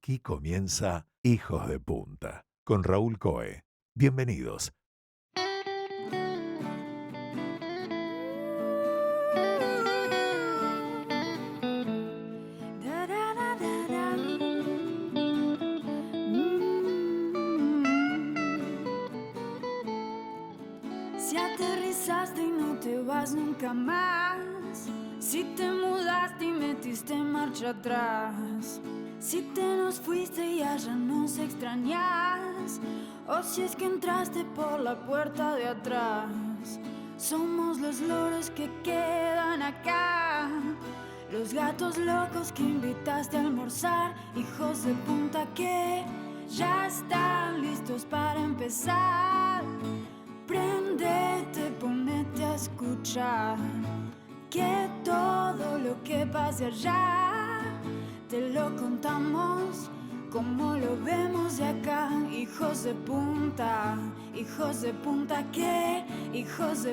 Aquí comienza Hijos de Punta con Raúl Coe. Bienvenidos. Si aterrizaste y no te vas nunca más, si te mudaste y metiste marcha atrás, si te nos fuiste y allá nos extrañas, o si es que entraste por la puerta de atrás, somos los loros que quedan acá, los gatos locos que invitaste a almorzar, hijos de punta que ya están listos para empezar. Prendete, ponete a escuchar, que todo lo que pase allá te lo contamos como lo vemos de acá. Hijos de punta que, hijos de punta que, hijos de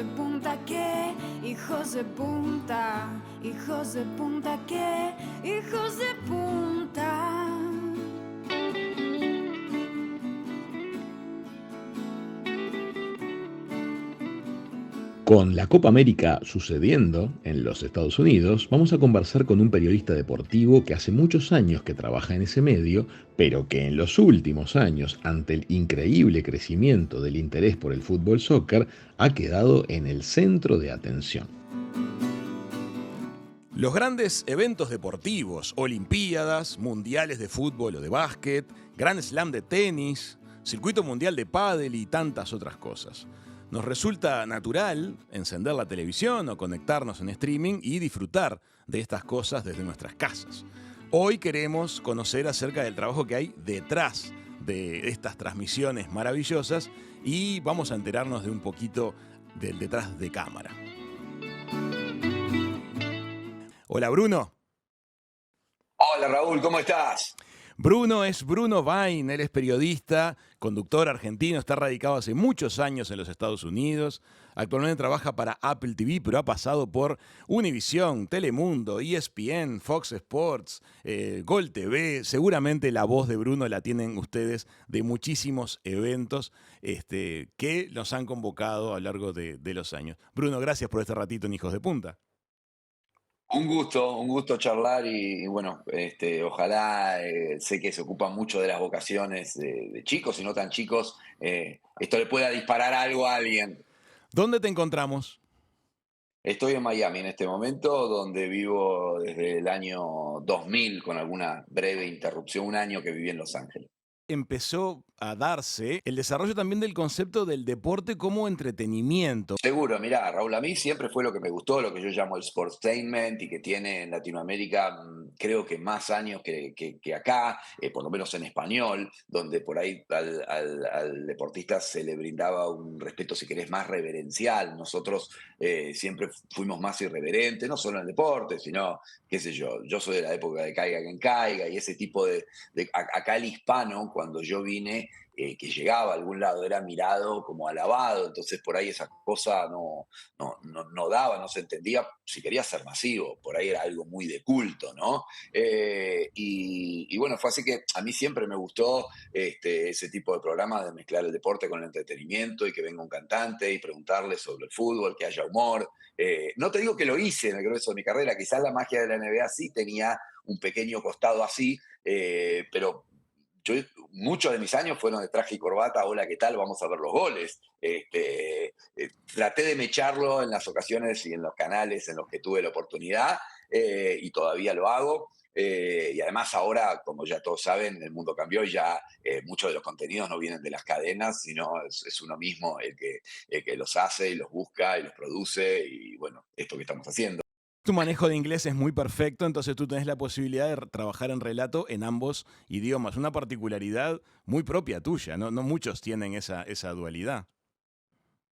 punta que, hijos de punta. Con la Copa América sucediendo en los Estados Unidos, vamos a conversar con un periodista deportivo que hace muchos años que trabaja en ese medio, pero que en los últimos años, ante el increíble crecimiento del interés por el fútbol soccer, ha quedado en el centro de atención. Los grandes eventos deportivos, olimpiadas, mundiales de fútbol o de básquet, Grand Slam de tenis, circuito mundial de pádel y tantas otras cosas. Nos resulta natural encender la televisión o conectarnos en streaming y disfrutar de estas cosas desde nuestras casas. Hoy queremos conocer acerca del trabajo que hay detrás de estas transmisiones maravillosas y vamos a enterarnos de un poquito del detrás de cámara. Hola, Bruno. Hola Raúl, ¿cómo estás? Bruno es Bruno Vain, él es periodista, conductor argentino, está radicado hace muchos años en los Estados Unidos, actualmente trabaja para Apple TV, pero ha pasado por Univision, Telemundo, ESPN, Fox Sports, Gol TV, seguramente la voz de Bruno la tienen ustedes de muchísimos eventos que nos han convocado a lo largo de los años. Bruno, gracias por este ratito en Hijos de Punta. Un gusto charlar y bueno, ojalá, sé que se ocupan mucho de las vocaciones de chicos y no tan chicos, esto le pueda disparar algo a alguien. ¿Dónde te encontramos? Estoy en Miami en este momento, donde vivo desde el año 2000, con alguna breve interrupción, un año que viví en Los Ángeles. Empezó a darse el desarrollo también del concepto del deporte como entretenimiento. Seguro, mirá, Raúl, a mí siempre fue lo que me gustó, lo que yo llamo el sportainment y que tiene en Latinoamérica, creo que más años que acá, por lo menos en español, donde por ahí al deportista se le brindaba un respeto, si querés, más reverencial. Nosotros siempre fuimos más irreverentes, no solo en el deporte, sino, qué sé yo soy de la época de caiga quien caiga y ese tipo acá el hispano, cuando yo vine, que llegaba a algún lado, era mirado como alabado, entonces por ahí esa cosa no daba, no se entendía si quería ser masivo, por ahí era algo muy de culto, ¿no? Y bueno, fue así que a mí siempre me gustó ese tipo de programas de mezclar el deporte con el entretenimiento y que venga un cantante y preguntarle sobre el fútbol, que haya humor. No te digo que lo hice en el grueso de mi carrera, quizás la magia de la NBA sí tenía un pequeño costado así, pero muchos de mis años fueron de traje y corbata, hola, ¿qué tal? Vamos a ver los goles. Traté de mecharlo en las ocasiones y en los canales en los que tuve la oportunidad, y todavía lo hago. Y además ahora, como ya todos saben, el mundo cambió y ya muchos de los contenidos no vienen de las cadenas, sino es uno mismo el que los hace y los busca y los produce y bueno, esto que estamos haciendo. Tu manejo de inglés es muy perfecto, entonces tú tenés la posibilidad de trabajar en relato en ambos idiomas. Una particularidad muy propia tuya, no muchos tienen esa dualidad.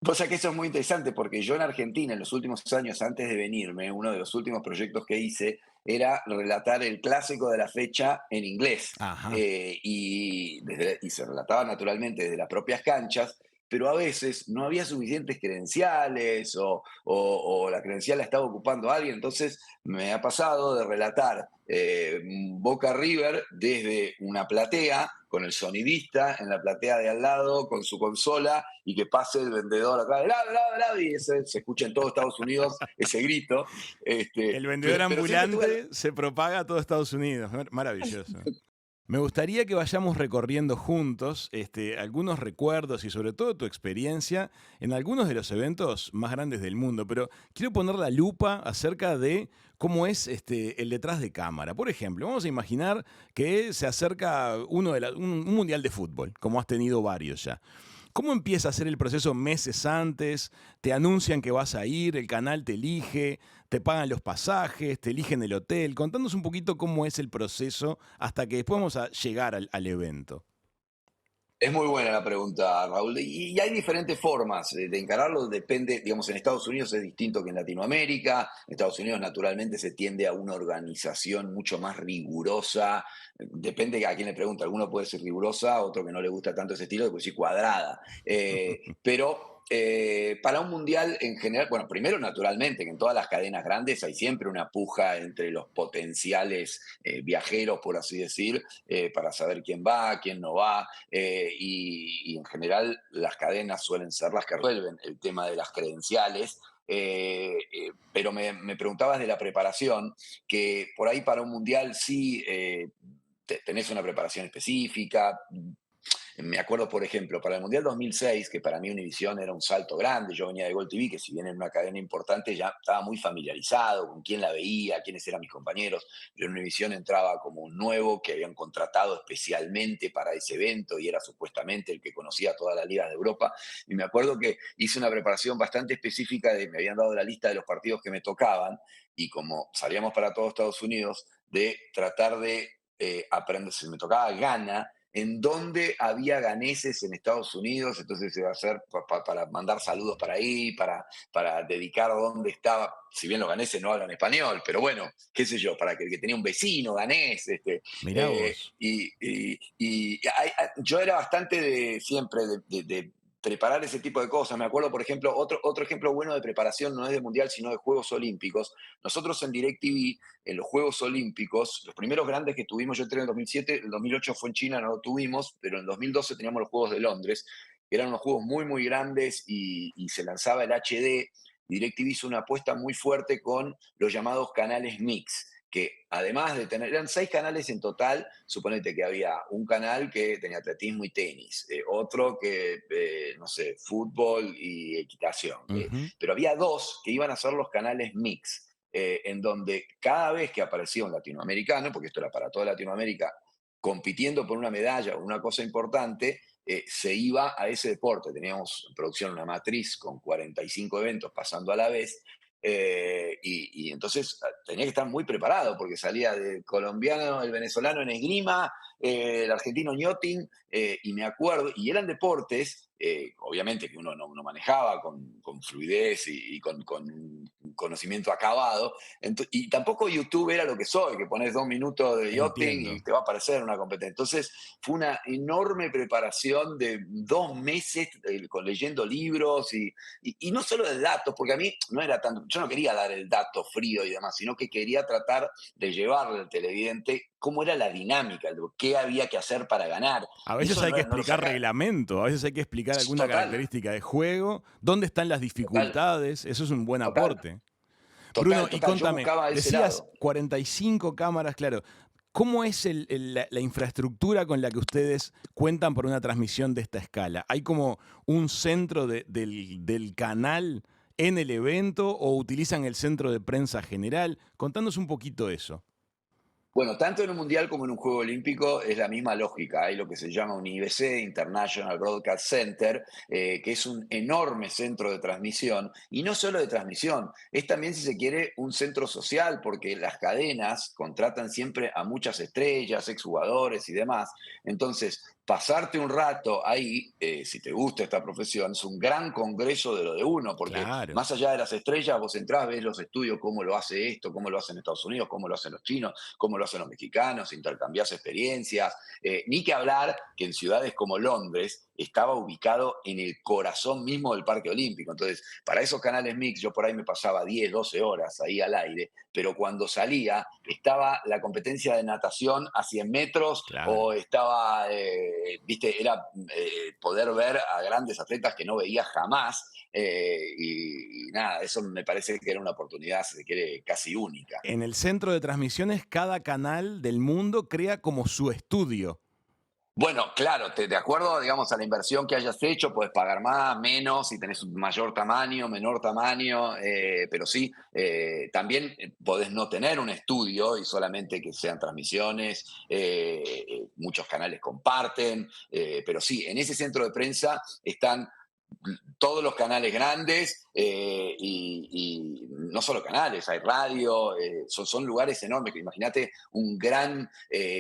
O sea que eso es muy interesante porque yo en Argentina, en los últimos años antes de venirme, uno de los últimos proyectos que hice era relatar el clásico de la fecha en inglés. Ajá. Y se relataba naturalmente desde las propias canchas, pero a veces no había suficientes credenciales o la credencial la estaba ocupando alguien. Entonces me ha pasado de relatar Boca River desde una platea, con el sonidista en la platea de al lado, con su consola, y que pase el vendedor acá, lado, lado, lado, y se escucha en todo Estados Unidos ese grito. El vendedor Pero siempre tuve... ambulante se propaga a todo Estados Unidos. Maravilloso. Me gustaría que vayamos recorriendo juntos algunos recuerdos y sobre todo tu experiencia en algunos de los eventos más grandes del mundo, pero quiero poner la lupa acerca de cómo es el detrás de cámara. Por ejemplo, vamos a imaginar que se acerca un mundial de fútbol, como has tenido varios ya. ¿Cómo empieza a ser el proceso meses antes? ¿Te anuncian que vas a ir? ¿El canal te elige? ¿Te pagan los pasajes? ¿Te eligen el hotel? Contanos un poquito cómo es el proceso hasta que después vamos a llegar al evento. Es muy buena la pregunta, Raúl. Y hay diferentes formas de encararlo. Depende, digamos, en Estados Unidos es distinto que en Latinoamérica. En Estados Unidos, naturalmente, se tiende a una organización mucho más rigurosa. Depende a quién le pregunta. Alguno puede ser rigurosa, otro que no le gusta tanto ese estilo, puede decir cuadrada. Pero para un mundial en general, bueno, primero, naturalmente, que en todas las cadenas grandes hay siempre una puja entre los potenciales viajeros, por así decir, para saber quién va, quién no va. Y en general las cadenas suelen ser las que resuelven el tema de las credenciales. Pero me preguntabas de la preparación, que por ahí para un mundial sí tenés una preparación específica. Me acuerdo, por ejemplo, para el Mundial 2006, que para mí Univision era un salto grande, yo venía de Gol TV, que si bien era una cadena importante, ya estaba muy familiarizado con quién la veía, quiénes eran mis compañeros. Yo en Univision entraba como un nuevo que habían contratado especialmente para ese evento y era supuestamente el que conocía todas las ligas de Europa. Y me acuerdo que hice una preparación bastante específica, me habían dado la lista de los partidos que me tocaban y como salíamos para todo Estados Unidos, de tratar de aprender, si me tocaba Ghana, en donde había ganeses en Estados Unidos, entonces se iba a hacer para mandar saludos para ahí, para dedicar dónde estaba, si bien los ganeses no hablan español, pero bueno, qué sé yo, para que el que tenía un vecino ganés, Mirá vos. yo era bastante siempre de preparar ese tipo de cosas. Me acuerdo, por ejemplo, otro ejemplo bueno de preparación, no es de Mundial, sino de Juegos Olímpicos. Nosotros en DirecTV, en los Juegos Olímpicos, los primeros grandes que tuvimos, yo entré en el 2007, el 2008 fue en China, no lo tuvimos, pero en el 2012 teníamos los Juegos de Londres, que eran unos juegos muy, muy grandes y se lanzaba el HD. DirecTV hizo una apuesta muy fuerte con los llamados canales mix, que además de tener, eran 6 canales en total. Suponete que había un canal que tenía atletismo y tenis, otro que, no sé, fútbol y equitación, Ujú. pero había 2 que iban a ser los canales mix, en donde cada vez que aparecía un latinoamericano, porque esto era para toda Latinoamérica, compitiendo por una medalla o una cosa importante, se iba a ese deporte. Teníamos en producción una matriz con 45 eventos pasando a la vez, y entonces tenía que estar muy preparado porque salía del colombiano, el venezolano en esgrima, el argentino en yachting, y me acuerdo, y eran deportes, obviamente que uno no manejaba con fluidez y con un conocimiento acabado, y tampoco YouTube era lo que soy, que pones 2 minutos de yachting y Entiendo. te va a aparecer una competencia. Entonces fue una enorme preparación de 2 meses leyendo libros y no solo de datos, porque a mí no era tanto, yo no quería dar el dato frío y demás, sino que quería tratar de llevarle al televidente cómo era la dinámica, qué había que hacer para ganar. A Y veces eso hay que no lo explicar saca. reglamento, a veces hay que explicar alguna Total, característica de juego, dónde están las total, dificultades, eso es un buen total, aporte. Bruno, total, y total. Yo contame, buscaba ese decías lado. 45 cámaras, claro. ¿Cómo es la infraestructura con la que ustedes cuentan por una transmisión de esta escala? ¿Hay como un centro del canal en el evento o utilizan el centro de prensa general? Contanos un poquito eso. Bueno, tanto en un mundial como en un juego olímpico es la misma lógica. Hay lo que se llama un IBC, International Broadcast Center, que es un enorme centro de transmisión, y no solo de transmisión, es también, si se quiere, un centro social, porque las cadenas contratan siempre a muchas estrellas, exjugadores y demás. Entonces, pasarte un rato ahí, si te gusta esta profesión, es un gran congreso de lo de uno, porque Claro. más allá de las estrellas, vos entrás, ves los estudios, cómo lo hace esto, cómo lo hacen Estados Unidos, cómo lo hacen los chinos, cómo lo encontrás a los mexicanos, intercambiás experiencias, ni que hablar que en ciudades como Londres estaba ubicado en el corazón mismo del Parque Olímpico. Entonces, para esos canales mix, yo por ahí me pasaba 10, 12 horas ahí al aire, pero cuando salía estaba la competencia de natación a 100 metros Claro. o estaba, viste, era poder ver a grandes atletas que no veía jamás. Y nada, eso me parece que era una oportunidad, si se quiere, casi única. En el centro de transmisiones, cada canal del mundo crea como su estudio. Bueno, claro, de acuerdo, digamos, a la inversión que hayas hecho, puedes pagar más, menos, si tenés un mayor tamaño, menor tamaño, pero sí, también podés no tener un estudio y solamente que sean transmisiones, muchos canales comparten, pero sí, en ese centro de prensa están todos los canales grandes y no solo canales, hay radio, son lugares enormes. Imagínate un gran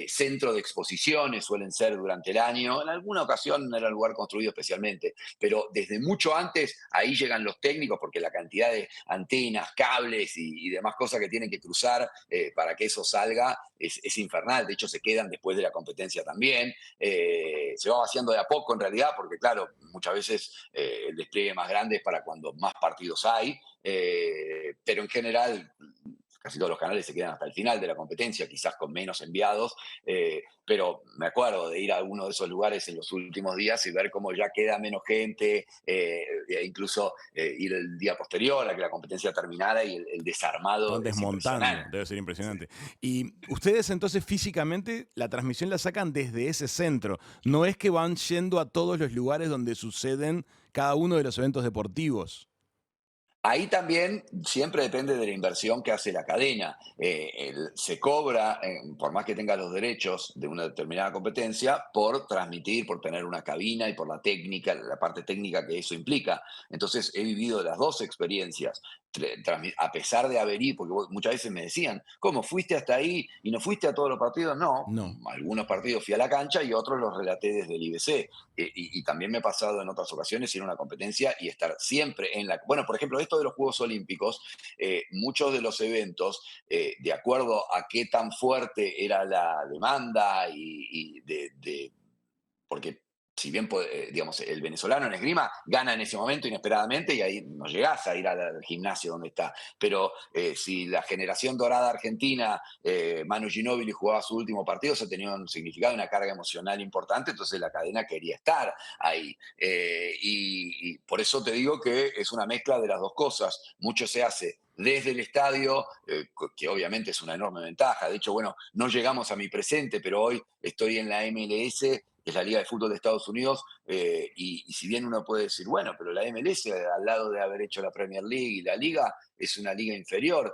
centro de exposiciones, suelen ser durante el año. En alguna ocasión era un lugar construido especialmente, pero desde mucho antes ahí llegan los técnicos porque la cantidad de antenas, cables y demás cosas que tienen que cruzar para que eso salga es infernal. De hecho, se quedan después de la competencia también. Se va vaciando de a poco en realidad, porque claro, muchas veces el despliegue más grande es para cuando más partidos hay, pero en general casi todos los canales se quedan hasta el final de la competencia, quizás con menos enviados, pero me acuerdo de ir a alguno de esos lugares en los últimos días y ver cómo ya queda menos gente, e incluso ir el día posterior a que la competencia terminara y el desarmado Están es desmontando, impresionante. debe ser Sí. impresionante. Y ustedes entonces físicamente la transmisión la sacan desde ese centro. No es que van yendo a todos los lugares donde suceden cada uno de los eventos deportivos. Ahí también siempre depende de la inversión que hace la cadena. Se cobra, por más que tenga los derechos de una determinada competencia, por transmitir, por tener una cabina y por la técnica, la parte técnica que eso implica. Entonces he vivido las dos experiencias. A pesar de haber ido, porque muchas veces me decían, ¿cómo fuiste hasta ahí y no fuiste a todos los partidos? No, No. algunos partidos fui a la cancha y otros los relaté desde el IBC. Y también me ha pasado en otras ocasiones ir a una competencia y estar siempre en la... Bueno, por ejemplo, esto de los Juegos Olímpicos, muchos de los eventos, de acuerdo a qué tan fuerte era la demanda porque si bien, digamos, el venezolano en esgrima gana en ese momento inesperadamente y ahí no llegás a ir al gimnasio donde está. Pero si la generación dorada argentina, Manu Ginóbili jugaba su último partido, eso tenía un significado, una carga emocional importante, entonces la cadena quería estar ahí. Y por eso te digo que es una mezcla de las dos cosas. Mucho se hace desde el estadio, que obviamente es una enorme ventaja. De hecho, bueno, no llegamos a mi presente, pero hoy estoy en la MLS, que es la Liga de Fútbol de Estados Unidos, y si bien uno puede decir, bueno, pero la MLS, al lado de haber hecho la Premier League y la Liga, es una liga inferior.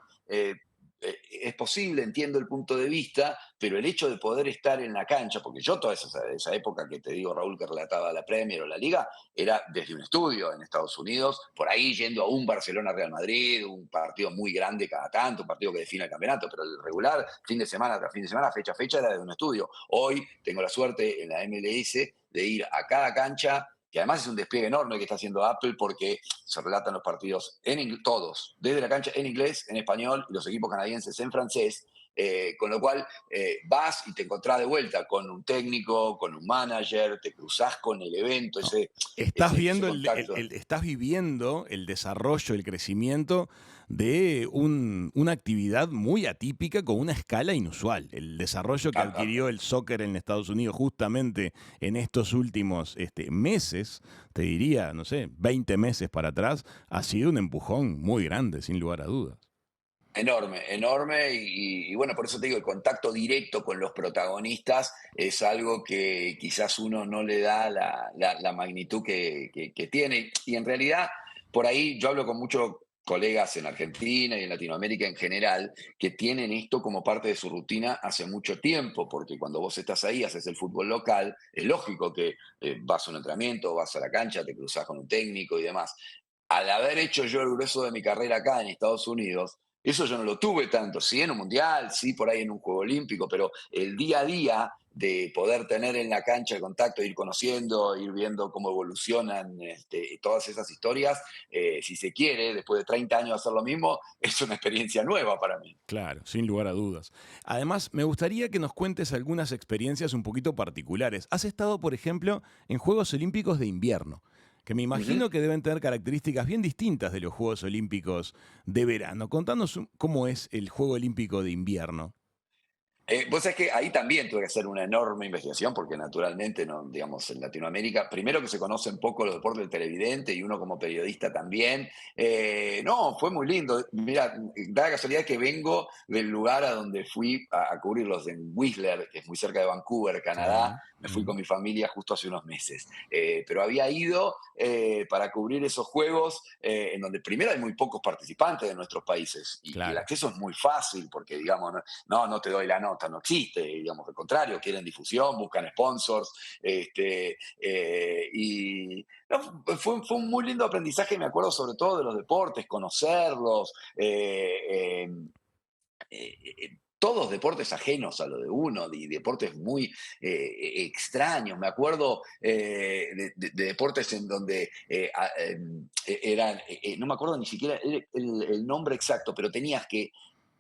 Es posible, entiendo el punto de vista, pero el hecho de poder estar en la cancha, porque yo toda esa época que te digo, Raúl, que relataba la Premier o la Liga, era desde un estudio en Estados Unidos, por ahí yendo a un Barcelona-Real Madrid, un partido muy grande cada tanto, un partido que define el campeonato, pero el regular, fin de semana tras fin de semana, fecha a fecha, era desde un estudio. Hoy tengo la suerte en la MLS de ir a cada cancha, que además es un despliegue enorme que está haciendo Apple porque se relatan los partidos todos, desde la cancha en inglés, en español y los equipos canadienses en francés. Con lo cual vas y te encontrás de vuelta con un técnico, con un manager, te cruzás con el evento, No. ese, Estás ese, ese viendo contacto. estás viviendo el desarrollo, el crecimiento de una actividad muy atípica con una escala inusual. El desarrollo que Ah, adquirió el soccer en Estados Unidos justamente en estos últimos meses, te diría, no sé, 20 meses para atrás, ha sido un empujón muy grande, sin lugar a dudas. enorme, enorme y bueno, por eso te digo, el contacto directo con los protagonistas es algo que quizás uno no le da la magnitud que tiene. Y en realidad, por ahí yo hablo con muchos colegas en Argentina y en Latinoamérica en general que tienen esto como parte de su rutina hace mucho tiempo, porque cuando vos estás ahí, haces el fútbol local, es lógico que vas a un entrenamiento, vas a la cancha, te cruzas con un técnico y demás. Al haber hecho yo el grueso de mi carrera acá en Estados Unidos, Eso yo no lo tuve tanto, sí en un mundial, sí por ahí en un juego olímpico, pero el día a día de poder tener en la cancha el contacto, ir conociendo, ir viendo cómo evolucionan todas esas historias, si se quiere, después de 30 años hacer lo mismo, es una experiencia nueva para mí. Claro, sin lugar a dudas. Además, me gustaría que nos cuentes algunas experiencias un poquito particulares. Has estado, por ejemplo, en Juegos Olímpicos de invierno, que me Ujú. imagino que deben tener características bien distintas de los Juegos Olímpicos de verano. Contanos cómo es el Juego Olímpico de invierno. Vos sabés que ahí también tuve que hacer una enorme investigación, porque naturalmente, no, digamos, en Latinoamérica, primero que se conocen poco los deportes del televidente y uno como periodista también. No, fue muy lindo. Mira, da la casualidad que vengo del lugar a donde fui a cubrirlos en Whistler, que es muy cerca de Vancouver, Canadá. Sí. Me fui con mi familia justo hace unos meses. Pero había ido para cubrir esos juegos en donde primero hay muy pocos participantes de nuestros países y el Claro. acceso es muy fácil porque, digamos, no te doy la nota, no existe, digamos, al contrario, quieren difusión, buscan sponsors, y no, fue un muy lindo aprendizaje, me acuerdo sobre todo de los deportes, conocerlos, todos deportes ajenos a lo de uno, y deportes muy extraños. Me acuerdo de deportes en donde eran, no me acuerdo ni siquiera el nombre exacto, pero tenías que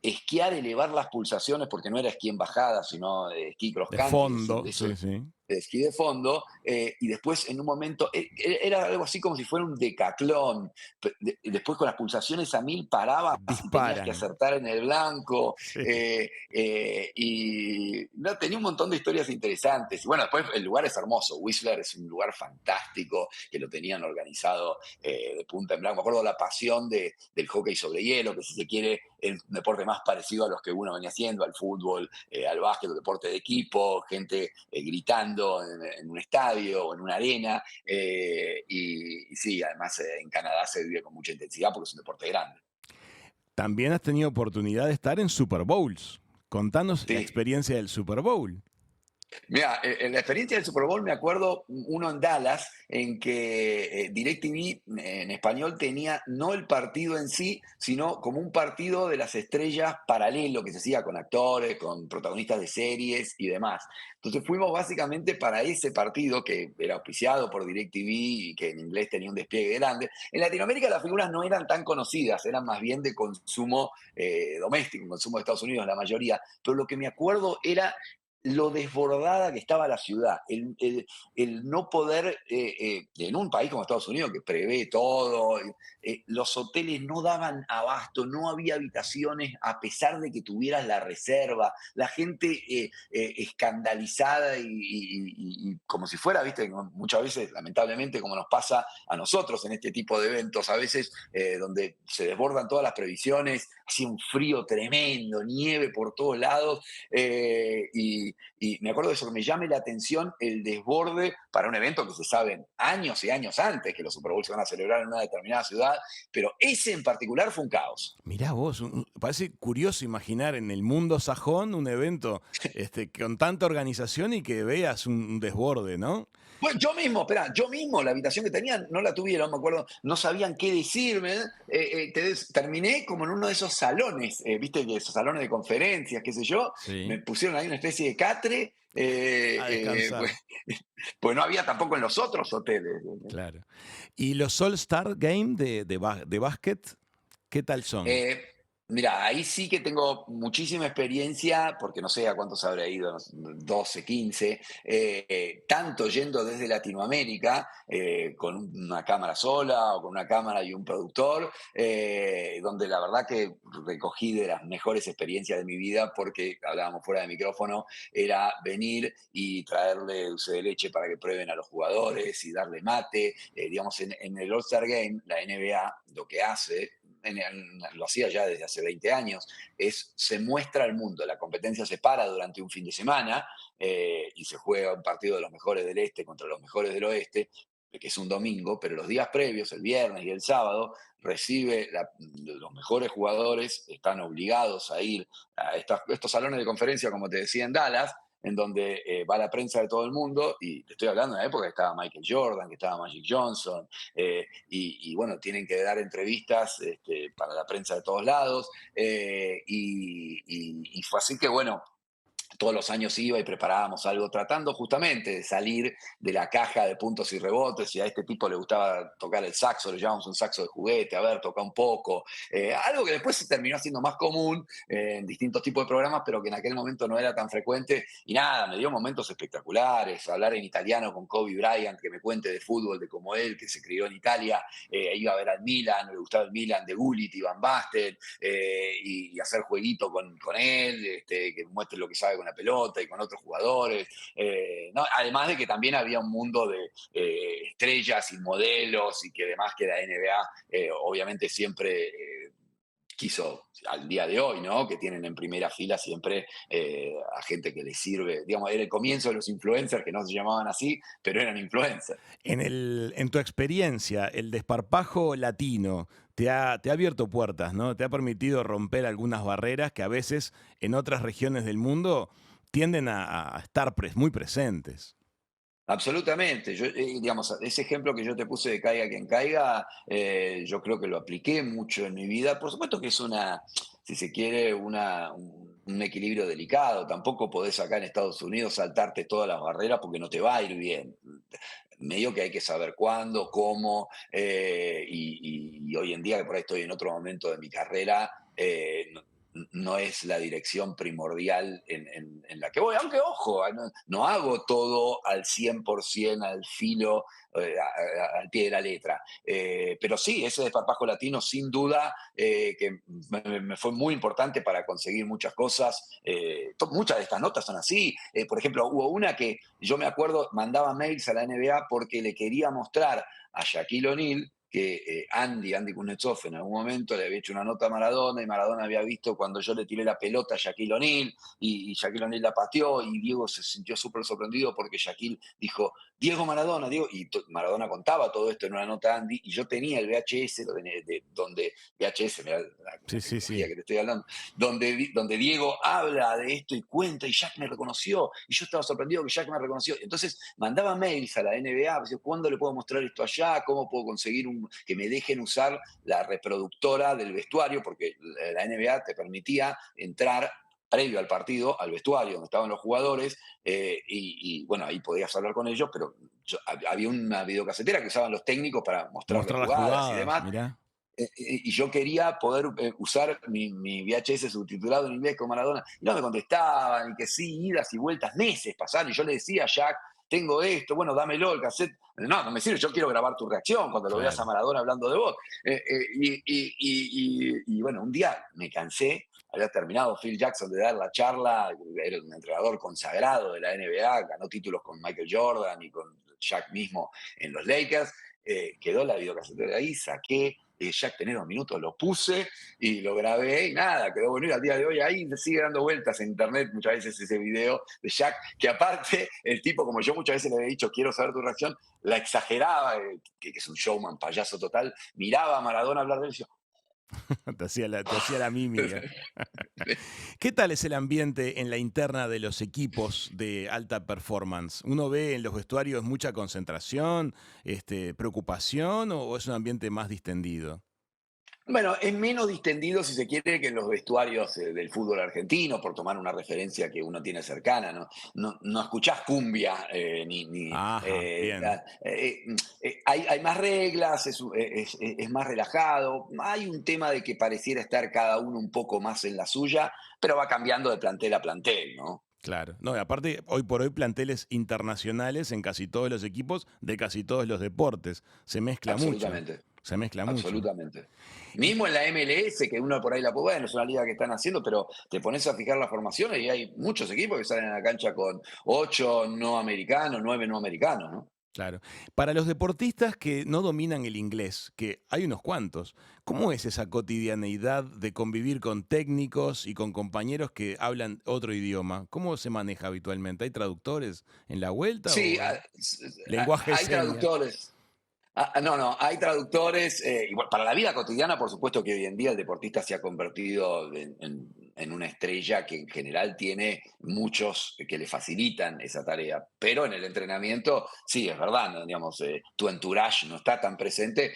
esquiar, elevar las pulsaciones, porque no era esquí en bajada, sino esquí cross De country, es decir, fondo, eso, sí, sí. de esquí de fondo, y después en un momento era algo así como si fuera un decatlón. Después con las pulsaciones a 1000 parabas y tenías que Disparan. acertar en el blanco, Sí. y no, tenía un montón de historias interesantes. Y bueno, después el lugar es hermoso, Whistler es un lugar fantástico, que lo tenían organizado de punta en blanco. Me acuerdo la pasión del hockey sobre hielo, que si se quiere el deporte más parecido a los que uno venía haciendo, al fútbol, al básquet, al deporte de equipo, gente gritando en un estadio o en una arena. Y sí, además en Canadá se vive con mucha intensidad porque es un deporte grande. También has tenido oportunidad de estar en Super Bowls. Contanos la Sí. experiencia del Super Bowl. Mira, en la experiencia del Super Bowl me acuerdo uno en Dallas en que DirecTV en español tenía no el partido en sí, sino como un partido de las estrellas paralelo que se hacía con actores, con protagonistas de series y demás. Entonces fuimos básicamente para ese partido que era auspiciado por DirecTV y que en inglés tenía un despliegue grande. En Latinoamérica las figuras no eran tan conocidas, eran más bien de consumo doméstico, consumo de Estados Unidos la mayoría, pero lo que me acuerdo era lo desbordada que estaba la ciudad, el no poder, en un país como Estados Unidos, que prevé todo, los hoteles no daban abasto, no había habitaciones a pesar de que tuvieras la reserva, la gente escandalizada y como si fuera, viste, muchas veces, lamentablemente, como nos pasa a nosotros en este tipo de eventos, a veces donde se desbordan todas las previsiones, hacía un frío tremendo, nieve por todos lados, y me acuerdo de eso, que me llame la atención el desborde para un evento que se saben años y años antes que los Super Bowls se van a celebrar en una determinada ciudad, pero ese en particular fue un caos. Mirá vos, parece curioso imaginar en el mundo sajón un evento con tanta organización y que veas un desborde, ¿no? Bueno, yo mismo, espera, yo mismo, la habitación que tenían no la tuvieron, me acuerdo, no sabían qué decirme. Terminé como en uno de esos salones, viste, que esos salones de conferencias, qué sé yo, Sí. me pusieron ahí una especie de catre, A pues, descansar, pues no había tampoco en los otros hoteles. claro. ¿Y los All-Star Game de básquet, qué tal son? Eh, Mira, ahí sí que tengo muchísima experiencia, porque no sé a cuántos habré ido, no sé, 12, 15, tanto yendo desde Latinoamérica, con una cámara sola o con una cámara y un productor, donde la verdad que recogí de las mejores experiencias de mi vida, porque hablábamos fuera de micrófono, era venir y traerle dulce de leche para que prueben a los jugadores y darle mate. Digamos, en el All-Star Game, la NBA lo que hace lo hacía ya desde hace 20 años, se muestra al mundo, la competencia se para durante un fin de semana y se juega un partido de los mejores del este contra los mejores del oeste, que es un domingo, pero los días previos, el viernes y el sábado, los mejores jugadores están obligados a ir a estos salones de conferencia, como te decía, en Dallas, en donde va la prensa de todo el mundo, y te estoy hablando de una época que estaba Michael Jordan, que estaba Magic Johnson, y bueno, tienen que dar entrevistas para la prensa de todos lados, y fue así que, bueno, todos los años iba y preparábamos algo tratando justamente de salir de la caja de puntos y rebotes. Y a este tipo le gustaba tocar el saxo, le llamamos un saxo de juguete, a ver, toca un poco. Algo que después se terminó siendo más común en distintos tipos de programas, pero que en aquel momento no era tan frecuente. Y nada, me dio momentos espectaculares, hablar en italiano con Kobe Bryant, que me cuente de fútbol, de cómo él, que se crió en Italia, iba a ver al Milan, le gustaba el Milan, de Gullit, Van Basten, y hacer jueguito con él, que muestre lo que sabe con la pelota y con otros jugadores. ¿No? Además de que también había un mundo de estrellas y modelos, y que además que la NBA obviamente siempre quiso al día de hoy, ¿no? Que tienen en primera fila siempre a gente que les sirve. Digamos, era el comienzo de los influencers, que no se llamaban así, pero eran influencers. En tu experiencia, el desparpajo latino te ha abierto puertas, ¿no? Te ha permitido romper algunas barreras que a veces en otras regiones del mundo tienden a estar muy presentes. Absolutamente. Yo, digamos, ese ejemplo que yo te puse de caiga quien caiga, yo creo que lo apliqué mucho en mi vida. Por supuesto que es si se quiere, un equilibrio delicado. Tampoco podés acá en Estados Unidos saltarte todas las barreras porque no te va a ir bien. Medio que hay que saber cuándo, cómo, y hoy en día, que por ahí estoy en otro momento de mi carrera, no es la dirección primordial en la que voy. Aunque, ojo, no hago todo al 100%, al filo, al pie de la letra. Pero sí, ese desparpajo latino, sin duda, que me fue muy importante para conseguir muchas cosas. Muchas de estas notas son así. Por ejemplo, hubo una que yo me acuerdo, mandaba mails a la NBA porque le quería mostrar a Shaquille O'Neal que Andy Kuznetsov en algún momento le había hecho una nota a Maradona, y Maradona había visto cuando yo le tiré la pelota a Shaquille O'Neal, y Shaquille O'Neal la pateó, y Diego se sintió súper sorprendido porque Shaquille dijo, Diego Maradona, Diego, y Maradona contaba todo esto en una nota a Andy, y yo tenía el VHS, donde VHS, mirá la Sí, sí, tecnología sí. que te estoy hablando, donde Diego habla de esto y cuenta, y Jack me reconoció, y yo estaba sorprendido que Jack me reconoció. Entonces mandaba mails a la NBA, ¿cuándo le puedo mostrar esto allá? ¿Cómo puedo conseguir que me dejen usar la reproductora del vestuario? Porque la NBA te permitía entrar previo al partido, al vestuario donde estaban los jugadores, y bueno, ahí podías hablar con ellos, pero había una videocasetera que usaban los técnicos para mostrarles Mostrar las jugadas y jugadas, demás. mirá. Y yo quería poder usar mi VHS subtitulado en inglés con Maradona, y no me contestaban, y que sí, idas y vueltas, meses pasaron, y yo le decía a Jack, tengo esto, bueno, dámelo, el cassette. No, no me sirve, yo quiero grabar tu reacción cuando lo veas a Claro. Maradona hablando de vos. Y bueno, un día me cansé, había terminado Phil Jackson de dar la charla, era un entrenador consagrado de la NBA, ganó títulos con Michael Jordan y con Jack mismo en los Lakers. Quedó la videocasetera ahí, saqué Jack, tenés 2 minutos, lo puse y lo grabé, y nada, quedó bueno. Y al día de hoy ahí sigue dando vueltas en internet muchas veces ese video de Jack, que aparte el tipo, como yo muchas veces le había dicho, quiero saber tu reacción, la exageraba, que es un showman, payaso total, miraba a Maradona hablar de él y decía, Te hacía la mímica. ¿Qué tal es el ambiente en la interna de los equipos de alta performance? ¿Uno ve en los vestuarios mucha concentración, preocupación, o es un ambiente más distendido? bueno, es menos distendido, si se quiere, que en los vestuarios del fútbol argentino, por tomar una referencia que uno tiene cercana, ¿no? No escuchás cumbia, Ajá, bien. hay más reglas, es más relajado. Hay un tema de que pareciera estar cada uno un poco más en la suya, pero va cambiando de plantel a plantel, ¿no? Claro. No, y aparte, hoy por hoy planteles internacionales en casi todos los equipos de casi todos los deportes. Se mezcla mucho. Absolutamente. Se mezcla mucho. Absolutamente. Y Mismo en la MLS, que uno por ahí la puede, bueno, es una liga que están haciendo, pero te pones a fijar las formaciones y hay muchos equipos que salen a la cancha con 8 no americanos, 9 no americanos, ¿no? claro. Para los deportistas que no dominan el inglés, que hay unos cuantos, ¿cómo es esa cotidianeidad de convivir con técnicos y con compañeros que hablan otro idioma? ¿Cómo se maneja habitualmente? ¿Hay traductores en la vuelta Sí, o lenguaje de hay señas? traductores. No, hay traductores. Y bueno, para la vida cotidiana, por supuesto que hoy en día el deportista se ha convertido en una estrella que en general tiene muchos que le facilitan esa tarea. Pero en el entrenamiento, sí, es verdad, ¿no? Digamos, tu entourage no está tan presente.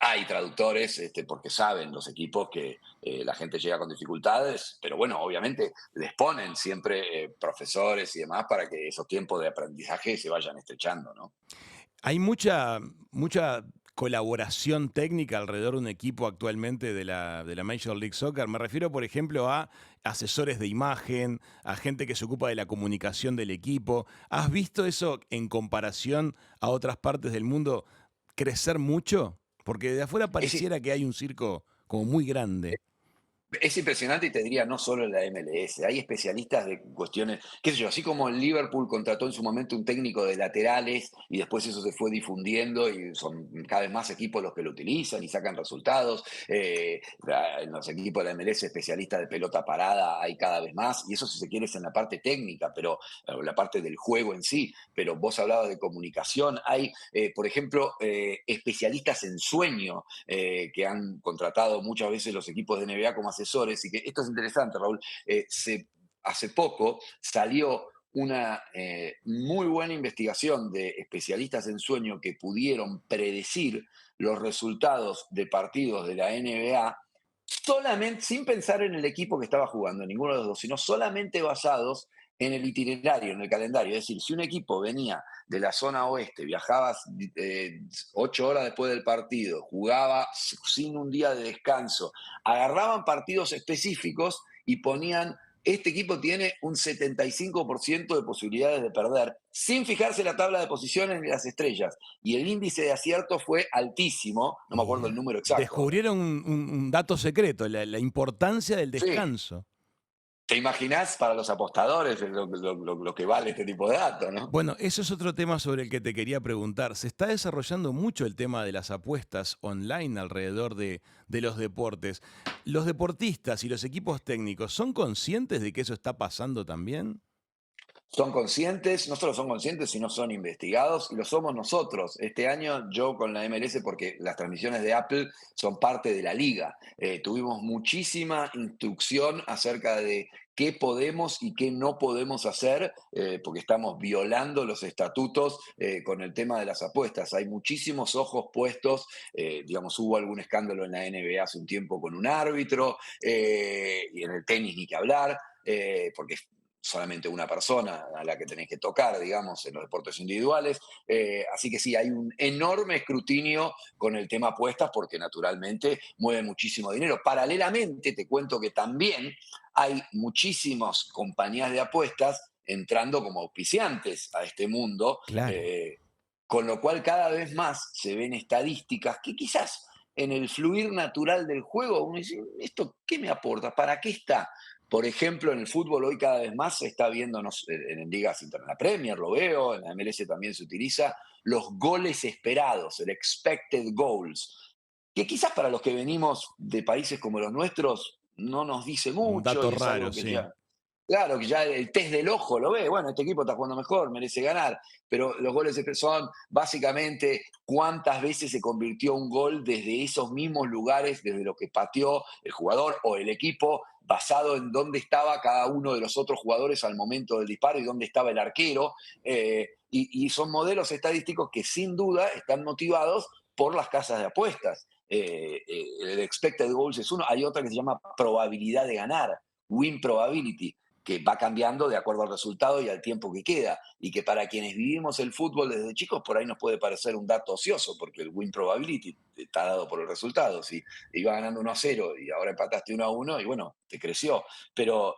Hay traductores, porque saben los equipos que la gente llega con dificultades, pero bueno, obviamente les ponen siempre profesores y demás para que esos tiempos de aprendizaje se vayan estrechando, ¿no? Hay mucha colaboración técnica alrededor de un equipo actualmente de la Major League Soccer. Me refiero, por ejemplo, a asesores de imagen, a gente que se ocupa de la comunicación del equipo. ¿Has visto eso en comparación a otras partes del mundo crecer mucho? Porque de afuera Es, pareciera que hay un circo como muy grande. Es impresionante y te diría, no solo en la MLS, hay especialistas de cuestiones, qué sé yo, así como el Liverpool contrató en su momento un técnico de laterales y después eso se fue difundiendo y son cada vez más equipos los que lo utilizan y sacan resultados. En los equipos de la MLS especialistas de pelota parada hay cada vez más y eso si se quiere es en la parte técnica, pero la parte del juego en sí. Pero vos hablabas de comunicación, hay, por ejemplo, especialistas en sueño que han contratado muchas veces los equipos de NBA como asesores, y que esto es interesante, Raúl, hace poco salió una muy buena investigación de especialistas en sueño que pudieron predecir los resultados de partidos de la NBA solamente, sin pensar en el equipo que estaba jugando, ninguno de los dos, sino solamente basados en el itinerario, en el calendario. Es decir, si un equipo venía de la zona oeste, viajaba 8 horas después del partido, jugaba sin un día de descanso, agarraban partidos específicos y ponían, este equipo tiene un 75% de posibilidades de perder, sin fijarse en la tabla de posiciones ni las estrellas. Y el índice de acierto fue altísimo, no me Y acuerdo el número exacto. descubrieron un dato secreto, la importancia del Sí, descanso. te imaginás para los apostadores lo que vale este tipo de datos, ¿no? Bueno, eso es otro tema sobre el que te quería preguntar. Se está desarrollando mucho el tema de las apuestas online alrededor de los deportes. ¿Los deportistas y los equipos técnicos son conscientes de que eso está pasando también? Son conscientes, no solo son conscientes, sino son investigados y lo somos nosotros. Este año yo con la MLS, porque las transmisiones de Apple son parte de la liga, tuvimos muchísima instrucción acerca de qué podemos y qué no podemos hacer, porque estamos violando los estatutos con el tema de las apuestas. Hay muchísimos ojos puestos, digamos, hubo algún escándalo en la NBA hace un tiempo con un árbitro, y en el tenis ni que hablar, porque solamente una persona a la que tenés que tocar, digamos, en los deportes individuales. Así que sí, hay un enorme escrutinio con el tema apuestas porque naturalmente mueve muchísimo dinero. Paralelamente, te cuento que también hay muchísimas compañías de apuestas entrando como auspiciantes a este mundo, Claro. con lo cual cada vez más se ven estadísticas que quizás en el fluir natural del juego uno dice, ¿esto qué me aporta? ¿Para qué está? Por ejemplo, en el fútbol hoy cada vez más se está viendo en ligas internas, en la Premier lo veo, en la MLS también se utiliza, los goles esperados, el expected goals, que quizás para los que venimos de países como los nuestros no nos dice Un mucho dato y es raro, algo que sí. ya, claro, que ya el test del ojo lo ve, bueno, este equipo está jugando mejor, merece ganar, pero los goles son básicamente cuántas veces se convirtió un gol desde esos mismos lugares, desde lo que pateó el jugador o el equipo, basado en dónde estaba cada uno de los otros jugadores al momento del disparo y dónde estaba el arquero. Y son modelos estadísticos que sin duda están motivados por las casas de apuestas. El expected goals es uno, hay otra que se llama probabilidad de ganar, win probability, que va cambiando de acuerdo al resultado y al tiempo que queda, y que para quienes vivimos el fútbol desde chicos por ahí nos puede parecer un dato ocioso, porque el win probability está dado por el resultado. Si iba ganando 1-0 y ahora empataste 1-1 y bueno, te creció. Pero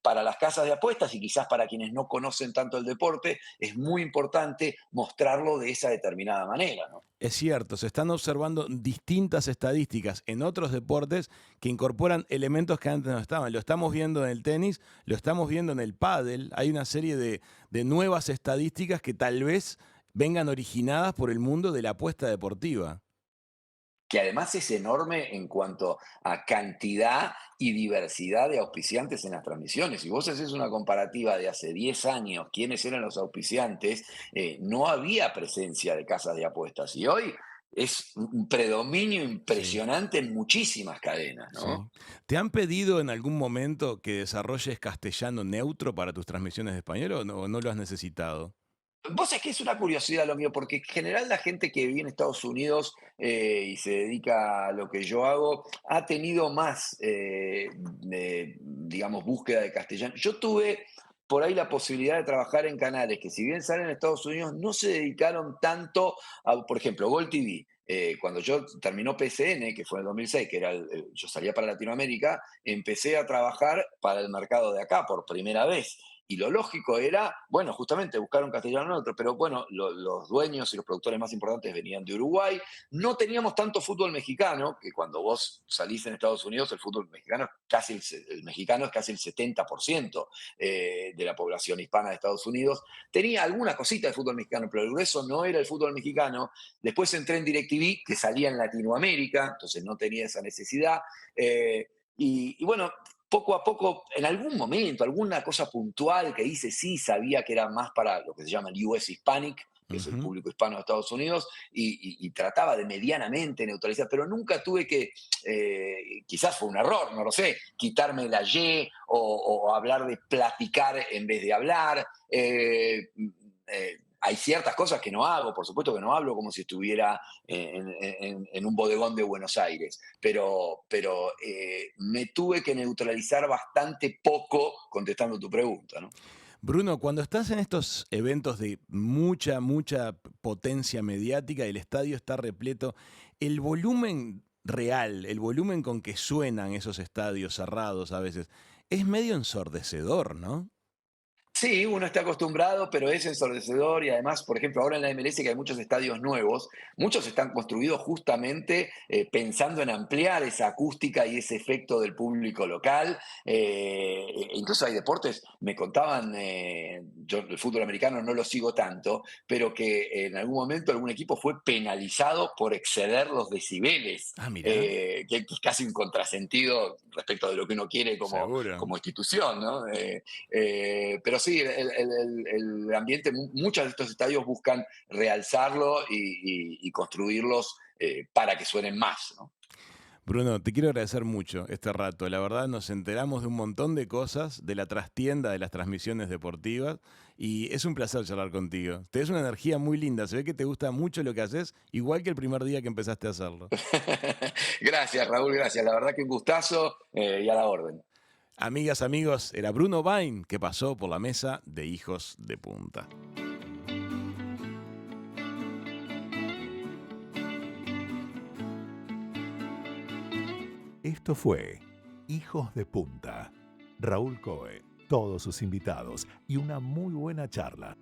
para las casas de apuestas y quizás para quienes no conocen tanto el deporte, es muy importante mostrarlo de esa determinada manera, ¿no? Es cierto, se están observando distintas estadísticas en otros deportes que incorporan elementos que antes no estaban. Lo estamos viendo en el tenis, lo estamos viendo en el pádel. Hay una serie de nuevas estadísticas que tal vez vengan originadas por el mundo de la apuesta deportiva. Que además es enorme en cuanto a cantidad y diversidad de auspiciantes en las transmisiones. Si vos haces una comparativa de hace 10 años, quiénes eran los auspiciantes, no había presencia de casas de apuestas. Y hoy es un predominio Sí, impresionante en muchísimas cadenas, ¿no? sí. ¿Te han pedido en algún momento que desarrolles castellano neutro para tus transmisiones de español o no lo has necesitado? Vos sabés que es una curiosidad lo mío, porque en general la gente que vive en Estados Unidos y se dedica a lo que yo hago, ha tenido más, digamos, búsqueda de castellano. Yo tuve por ahí la posibilidad de trabajar en canales que si bien salen en Estados Unidos, no se dedicaron tanto a, por ejemplo, Gol TV. Cuando yo terminó PCN, que fue en el 2006, que era yo salía para Latinoamérica, empecé a trabajar para el mercado de acá por primera vez. Y lo lógico era, bueno, justamente buscar un castellano neutro, pero bueno, los dueños y los productores más importantes venían de Uruguay. No teníamos tanto fútbol mexicano, que cuando vos salís en Estados Unidos, el fútbol mexicano, el mexicano es casi el 70% de la población hispana de Estados Unidos. Tenía alguna cosita de fútbol mexicano, pero el grueso no era el fútbol mexicano. Después entré en DirecTV, que salía en Latinoamérica, entonces no tenía esa necesidad. Y bueno, poco a poco, en algún momento, alguna cosa puntual que hice, sí sabía que era más para lo que se llama el US Hispanic, que es el Ujú. público hispano de Estados Unidos, y trataba de medianamente neutralizar, pero nunca tuve que, quizás fue un error, no lo sé, quitarme la Y o hablar de platicar en vez de hablar. Hay ciertas cosas que no hago, por supuesto que no hablo como si estuviera en un bodegón de Buenos Aires, pero me tuve que neutralizar bastante poco contestando tu pregunta, ¿no? Bruno, cuando estás en estos eventos de mucha potencia mediática y el estadio está repleto, el volumen real, el volumen con que suenan esos estadios cerrados a veces, es medio ensordecedor, ¿no? Sí, uno está acostumbrado, pero es ensordecedor y además, por ejemplo, ahora en la MLS que hay muchos estadios nuevos, muchos están construidos justamente pensando en ampliar esa acústica y ese efecto del público local. Incluso hay deportes, me contaban, yo el fútbol americano no lo sigo tanto, pero que en algún momento algún equipo fue penalizado por exceder los decibeles, Ah, mira, que es casi un contrasentido respecto de lo que uno quiere seguro. como institución, ¿no? Pero sí, el ambiente, muchos de estos estadios buscan realzarlo y construirlos para que suenen más, ¿no? Bruno, te quiero agradecer mucho este rato. La verdad nos enteramos de un montón de cosas, de la trastienda de las transmisiones deportivas y es un placer charlar contigo. Te das una energía muy linda, se ve que te gusta mucho lo que haces, igual que el primer día que empezaste a hacerlo. Gracias, Raúl, gracias. La verdad que un gustazo y a la orden. Amigas, amigos, era Bruno Bain que pasó por la mesa de Hijos de Punta. Esto fue Hijos de Punta. Raúl Coe, todos sus invitados y una muy buena charla.